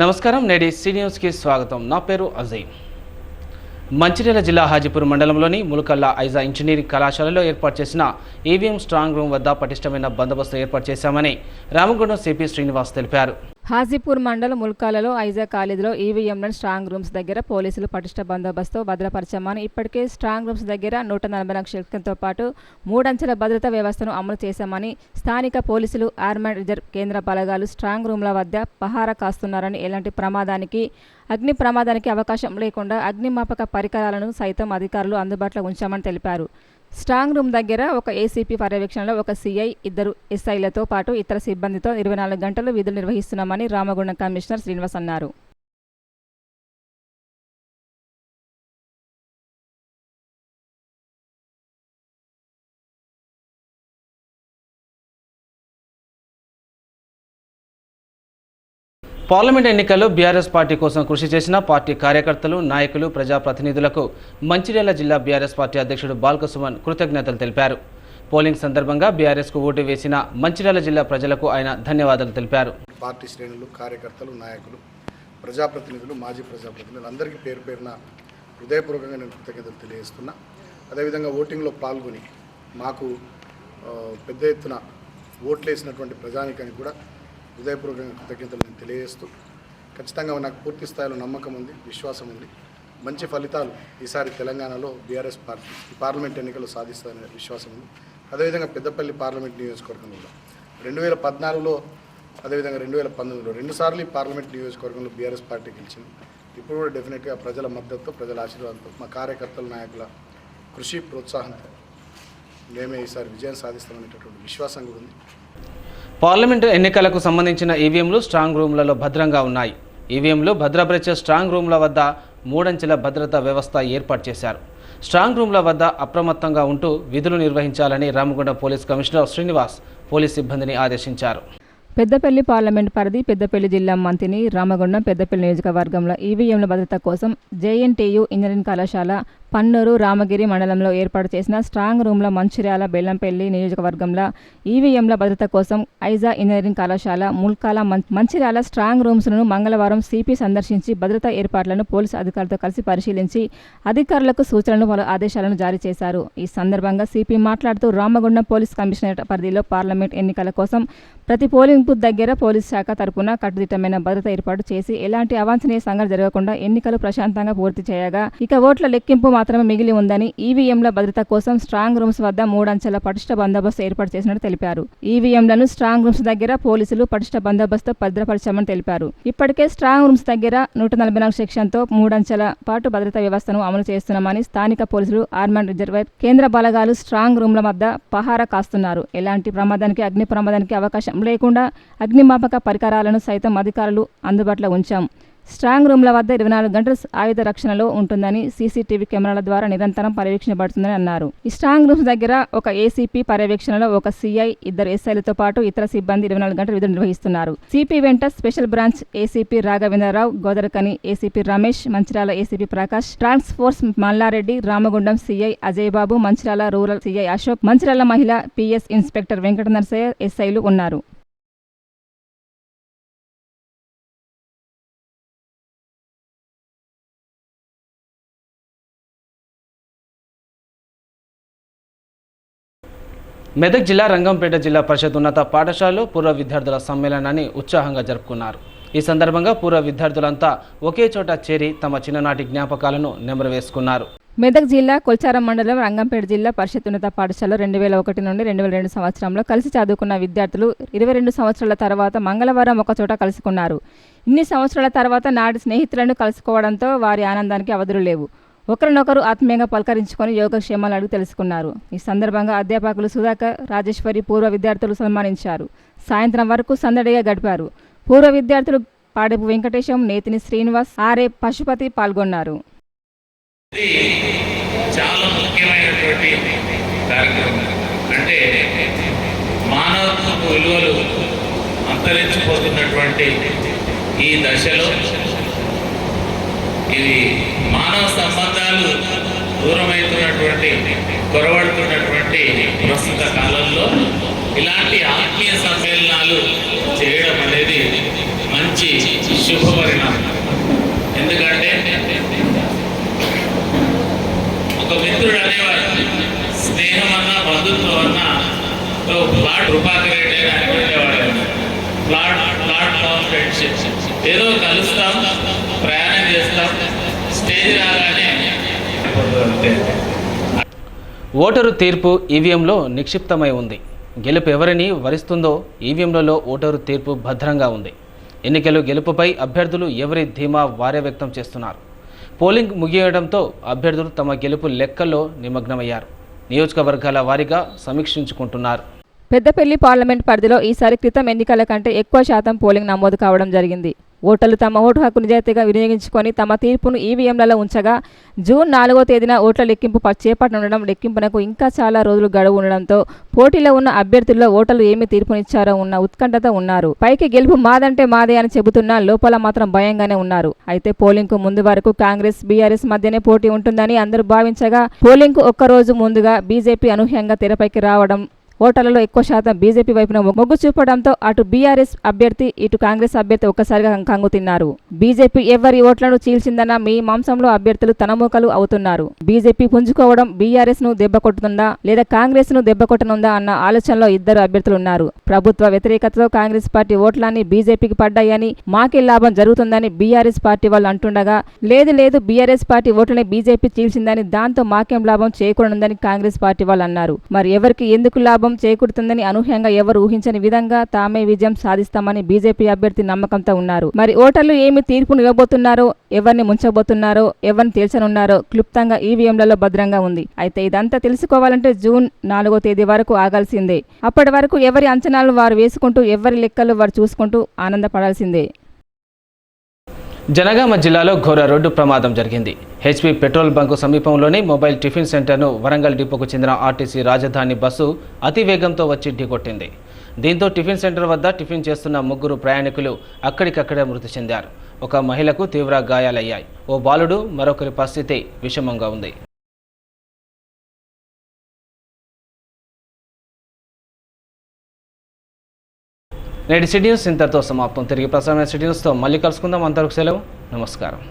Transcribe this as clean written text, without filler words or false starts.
నమస్కారం, నేటి సి న్యూస్కి స్వాగతం. నా పేరు అజయ్. మంచిర్యాల జిల్లా హాజీపూర్ మండలంలోని ములకల్లా ఐజా ఇంజనీరింగ్ కళాశాలలో ఏర్పాటు చేసిన ఈవీఎం స్ట్రాంగ్ రూమ్ వద్ద పటిష్టమైన బందోబస్తు ఏర్పాటు చేశామని రామగుండం సిపి శ్రీనివాస్ తెలిపారు. హాజీపూర్ మండలం ముల్కాలలో ఐజా కాలేజీలో ఈవీఎంలను స్ట్రాంగ్ రూమ్స్ దగ్గర పోలీసులు పటిష్ట బందోబస్తు భద్రపరిచామని, ఇప్పటికే స్ట్రాంగ్ రూమ్స్ దగ్గర 140 లక్షలతో పాటు 3 అంచెల భద్రతా వ్యవస్థను అమలు చేశామని, స్థానిక పోలీసులు, ఆర్మడ్ రిజర్వ్ కేంద్ర బలగాలు స్ట్రాంగ్ రూమ్ల వద్ద పహారా కాస్తున్నారని, ఎలాంటి అగ్ని ప్రమాదానికి అవకాశం లేకుండా అగ్నిమాపక పరికరాలను సైతం అధికారులు అందుబాటులో ఉంచామని తెలిపారు. స్ట్రాంగ్ రూమ్ దగ్గర ఒక ఏసీపీ పర్యవేక్షణలో ఒక సీఐ, 2 ఎస్ఐలతో పాటు ఇతర సిబ్బందితో 24 గంటలు విధులు నిర్వహిస్తున్నామని రామగుండం కమిషనర్ శ్రీనివాస్ అన్నారు. పార్లమెంట్ ఎన్నికల్లో బీఆర్ఎస్ పార్టీ కోసం కృషి చేసిన పార్టీ కార్యకర్తలు, నాయకులు, ప్రజాప్రతినిధులకు మంచిర్యాల జిల్లా బీఆర్ఎస్ పార్టీ అధ్యక్షుడు బాల్కసుమన్ కృతజ్ఞతలు తెలిపారు. పోలింగ్ సందర్భంగా బీఆర్ఎస్కు ఓటు వేసిన మంచిర్యాల జిల్లా ప్రజలకు ఆయన ధన్యవాదాలు తెలిపారు. పార్టీ శ్రేణులు, కార్యకర్తలు, నాయకులు, ప్రజాప్రతినిధులు, మాజీ ప్రజాప్రతినిధులు అందరికీ పేరు పేరున హృదయపూర్వకంగా నేను కృతజ్ఞతలు తెలియజేస్తున్నా. అదేవిధంగా ఓటింగ్లో పాల్గొని మాకు పెద్ద ఎత్తున ఓట్లు వేసినటువంటి ప్రజానికానికి కూడా హృదయపూర్వకంగా కృతజ్ఞతలు నేను తెలియజేస్తూ, ఖచ్చితంగా నాకు పూర్తి స్థాయిలో నమ్మకం ఉంది, విశ్వాసం ఉంది. మంచి ఫలితాలు ఈసారి తెలంగాణలో బీఆర్ఎస్ పార్టీ ఈ పార్లమెంట్ ఎన్నికలు సాధిస్తుందనే విశ్వాసం ఉంది. అదేవిధంగా పెద్దపల్లి పార్లమెంట్ నియోజకవర్గంలో 2014లో, అదేవిధంగా 2019లో 2 సార్లు ఈ పార్లమెంట్ నియోజకవర్గంలో బీఆర్ఎస్ పార్టీ గెలిచింది. ఇప్పుడు కూడా డెఫినెట్గా ప్రజల మద్దతు, ప్రజల ఆశీర్వాదంతో, మా కార్యకర్తల, నాయకుల కృషి, ప్రోత్సాహంతో మేమే ఈసారి విజయం సాధిస్తామనేటటువంటి విశ్వాసం కూడా ఉంది. పార్లమెంటు ఎన్నికలకు సంబంధించిన ఈవీఎంలు స్ట్రాంగ్ రూమ్లలో భద్రంగా ఉన్నాయి. ఈవీఎంలు భద్రపరిచే స్ట్రాంగ్ రూమ్ల వద్ద 3 అంచెల భద్రతా వ్యవస్థ ఏర్పాటు చేశారు. స్ట్రాంగ్ రూమ్ల వద్ద అప్రమత్తంగా ఉంటూ విధులు నిర్వహించాలని Ramagundam police commissioner Srinivas police సిబ్బందిని ఆదేశించారు. పెద్దపల్లి పార్లమెంట్ పరిధి పెద్దపల్లి జిల్లా మంతిని, రామగుండం, పెద్దపల్లి నియోజకవర్గంలో ఈవీఎంల భద్రత కోసం జేఎన్టీయు ఇంజనీరింగ్ కళాశాల, పన్నూరు, రామగిరి మండలంలో ఏర్పాటు చేసిన స్ట్రాంగ్ రూమ్ల, మంచిర్యాల, బెల్లంపల్లి నియోజకవర్గంలో ఈవీఎంల భద్రత కోసం ఐజా ఇంజనీరింగ్ కళాశాల, ముల్కాల, మంచిర్యాల స్ట్రాంగ్ రూమ్స్ను మంగళవారం సిపి సందర్శించి భద్రతా ఏర్పాట్లను పోలీసు అధికారులతో కలిసి పరిశీలించి అధికారులకు సూచనలు, పలు ఆదేశాలను జారీ చేశారు. ఈ సందర్భంగా సిపి మాట్లాడుతూ, రామగుండం పోలీస్ కమిషనరేట్ పరిధిలో పార్లమెంట్ ఎన్నికల కోసం ప్రతి పోలింగ్ బూత్ దగ్గర పోలీసు శాఖ తరపున కట్టుదిట్టమైన భద్రత ఏర్పాటు చేసి ఎలాంటి అవాంఛనీయ సంఘటన జరగకుండా ఎన్నికలు ప్రశాంతంగా పూర్తి చేయగా, ఇక ఓట్ల లెక్కింపు మాత్రమే మిగిలి ఉందని, ఈవీఎంల భద్రత కోసం స్ట్రాంగ్ రూమ్స్ వద్ద 3 అంచెల పటిష్ట బందోబస్తు ఏర్పాటు చేసినట్టు తెలిపారు. ఈవీఎంలను స్ట్రాంగ్ రూమ్స్ దగ్గర పోలీసులు పటిష్ట బందోబస్తు భద్రపరిచామని తెలిపారు. ఇప్పటికే స్ట్రాంగ్ రూమ్స్ దగ్గర 144 సెక్షన్తో 3 అంచెల పాటు భద్రతా వ్యవస్థను అమలు చేస్తున్నామని, స్థానిక పోలీసులు, ఆర్మడ్ రిజర్వ్ కేంద్ర బలగాలు స్ట్రాంగ్ రూమ్ల వద్ద పహారా కాస్తున్నారు. ఎలాంటి ప్రమాదానికి, అగ్ని ప్రమాదానికి అవకాశం లేకుండా అగ్నిమాపక పరికరాలను సైతం అధికారులు అందుబాటులో ఉంచాం. స్ట్రాంగ్ రూమ్ల వద్ద 24 గంటలు ఆయుధ రక్షణలో ఉంటుందని, సీసీటీవీ కెమెరాల ద్వారా నిరంతరం పర్యవేక్షించబడుతుందని అన్నారు. ఈ స్ట్రాంగ్ రూమ్స్ దగ్గర ఒక ఏసీపీ పర్యవేక్షణలో ఒక సీఐ, 2 ఎస్ఐలతో పాటు ఇతర సిబ్బంది 24 గంటలు విధులు నిర్వహిస్తున్నారు. సిపి వెంట special branch ACP Raghavendra Rao, Godavarikhani ACP Ramesh, Mancherial ACP Prakash, trans force Malla Reddy, Ramagundam CI Ajay Babu, Mancherial rural CI Ashok, Mancherial మహిళా పిఎస్ ఇన్స్పెక్టర్ వెంకట నరసయ్య ఎస్ఐలు ఉన్నారు. మెదక్ జిల్లా రంగంపేట జిల్లా పరిషత్ ఉన్నత పాఠశాలలో పూర్వ విద్యార్థుల సమ్మేళనాన్ని ఉత్సాహంగా జరుపుకున్నారు. ఈ సందర్భంగా పూర్వ విద్యార్థులంతా ఒకే చోట చేరి తమ చిన్ననాటి జ్ఞాపకాలను నెమరు వేసుకున్నారు. మెదక్ జిల్లా కొల్చారం మండలం రంగంపేట జిల్లా పరిషత్ ఉన్నత పాఠశాలలో 2001 నుండి 2002 సంవత్సరంలో కలిసి చదువుకున్న విద్యార్థులు 22 సంవత్సరాల తర్వాత మంగళవారం ఒకచోట కలుసుకున్నారు. ఇన్ని సంవత్సరాల తర్వాత నాటి స్నేహితులను కలుసుకోవడంతో వారి ఆనందానికి అవధులు లేవు. ఒకరినొకరు ఆత్మీయంగా పలకరించుకొని యోగక్షేమాలు అడిగి తెలుసుకున్నారు. ఈ సందర్భంగా అధ్యాపకులు సుధాకర్, రాజేశ్వరి పూర్వ విద్యార్థులు సన్మానించారు. సాయంత్రం వరకు సందడిగా గడిపారు. పూర్వ విద్యార్థులు పాడెపు వెంకటేశం, నేతిని శ్రీనివాస్, ఆర్ఏ పశుపతి పాల్గొన్నారు. చాలా ముఖ్యమైనటువంటి కార్యక్రమం. అంటే మానవత్వ విలువలు అంతరించిపోతున్నటువంటి ఈ దశలో ఇది మానవ సంబంధాలు దూరమవుతున్నటువంటి, కొరవడుతున్నటువంటి ప్రస్తుత కాలంలో ఇలాంటి ఆత్మీయ సమ్మేళనాలు చేయడం అనేది మంచి శుభపరి కృపాకర్ రెడ్డి అని ఉండేవాడు. ప్లాట్ఫామ్ ఫ్రెండ్షిప్, ఏదో కలుస్తాం, ప్రయాణం చేస్తాం, స్టేజ్ రాగానే అంతే. ఓటరు తీర్పు ఈవీఎంలో నిక్షిప్తమై ఉంది. గెలుపు ఎవరిని వరిస్తుందో ఈవీఎంలలో ఓటరు తీర్పు భద్రంగా ఉంది. ఎన్నికలు గెలుపుపై అభ్యర్థులు ఎవరి ధీమా వారే వ్యక్తం చేస్తున్నారు. పోలింగ్ ముగియడంతో అభ్యర్థులు తమ గెలుపు లెక్కల్లో నిమగ్నమయ్యారు. నియోజకవర్గాల వారీగా సమీక్షించుకుంటున్నారు. పెద్దపల్లి పార్లమెంట్ పరిధిలో ఈసారి క్రితం ఎన్నికల కంటే ఎక్కువ శాతం పోలింగ్ నమోదు కావడం జరిగింది. ఓటర్లు తమ ఓటు హక్కు నిజాయితీగా వినియోగించుకొని తమ తీర్పును ఈవీఎంలలో ఉంచగా జూన్ 4వ తేదీన ఓట్ల లెక్కింపు చేపట్టనుండడం, లెక్కింపునకు ఇంకా చాలా రోజులు గడువు ఉండడంతో పోటీలో ఉన్న అభ్యర్థుల్లో ఓటర్లు ఏమి తీర్పునిచ్చారో ఉన్న ఉత్కంఠత ఉన్నారు. పైకి గెలుపు మాదంటే మాదే అని చెబుతున్నా లోపల మాత్రం భయంగానే ఉన్నారు. అయితే పోలింగ్ కు ముందు వరకు కాంగ్రెస్ బీఆర్ఎస్ మధ్యనే పోటీ ఉంటుందని అందరూ భావించగా పోలింగ్ కు ఒక్కరోజు ముందుగా బీజేపీ అనూహ్యంగా తెరపైకి రావడం, ఓటర్లలో ఎక్కువ శాతం బీజేపీ వైపున మొగ్గు చూపడంతో అటు బీఆర్ఎస్ అభ్యర్థి ఇటు కాంగ్రెస్ అభ్యర్థి ఒక్కసారిగా కంగు తిన్నారు. బీజేపీ ఎవరి ఓట్లను చీల్చిందన్న మీ మాంసంలో అభ్యర్థులు తనమూకలు అవుతున్నారు. బీజేపీ పుంజుకోవడం బీఆర్ఎస్ ను దెబ్బ కొట్టుతుందా లేదా కాంగ్రెస్ ను దెబ్బ కొట్టనుందా అన్న ఆలోచనలో ఇద్దరు అభ్యర్థులు ఉన్నారు. ప్రభుత్వ వ్యతిరేకతతో కాంగ్రెస్ పార్టీ ఓట్లన్నీ బీజేపీకి పడ్డాయని, మాకే లాభం జరుగుతుందని బీఆర్ఎస్ పార్టీ వాళ్ళు అంటుండగా, లేదు బీఆర్ఎస్ పార్టీ ఓట్లనే బీజేపీ చీల్చిందని, దాంతో మాకేం లాభం చేకూరనుందని కాంగ్రెస్ పార్టీ వాళ్ళు అన్నారు. మరి ఎవరికి ఎందుకు లాభం చేకూరుతుందని అనూహ్యంగా ఎవరు ఊహించని విధంగా తామే విజయం సాధిస్తామని బీజేపీ అభ్యర్థి నమ్మకంతో ఉన్నారు. మరి ఓటర్లు ఏమి తీర్పును ఇవ్వబోతున్నారో, ఎవరిని ముంచబోతున్నారో, ఎవరిని తేల్చనున్నారో క్లుప్తంగా ఈవీఎంలలో భద్రంగా ఉంది. అయితే ఇదంతా తెలుసుకోవాలంటే జూన్ 4వ తేదీ వరకు ఆగాల్సిందే. అప్పటి వరకు ఎవరి అంచనాలు వారు వేసుకుంటూ, ఎవరి లెక్కలు వారు చూసుకుంటూ ఆనందపడాల్సిందే. జనగామ జిల్లాలో ఘోర రోడ్డు ప్రమాదం జరిగింది. హెచ్పీ పెట్రోల్ బంకు సమీపంలోని మొబైల్ టిఫిన్ సెంటర్ను వరంగల్ డిపోకు చెందిన ఆర్టీసీ రాజధాని బస్సు అతివేగంతో వచ్చి ఢీకొట్టింది. దీంతో టిఫిన్ సెంటర్ వద్ద టిఫిన్ చేస్తున్న 3 ప్రయాణికులు అక్కడికక్కడే మృతి చెందారు. ఒక మహిళకు తీవ్ర గాయాలయ్యాయి. ఓ బాలుడు, మరొకరి పరిస్థితి విషమంగా ఉంది. నేటి సిటీ న్యూస్ ఇంతటితో సమాప్తం. తిరిగి ప్రసారమైన సిటీ న్యూస్తో మళ్ళీ కలుసుకుందాం. అంతవరకు సెలవు. నమస్కారం.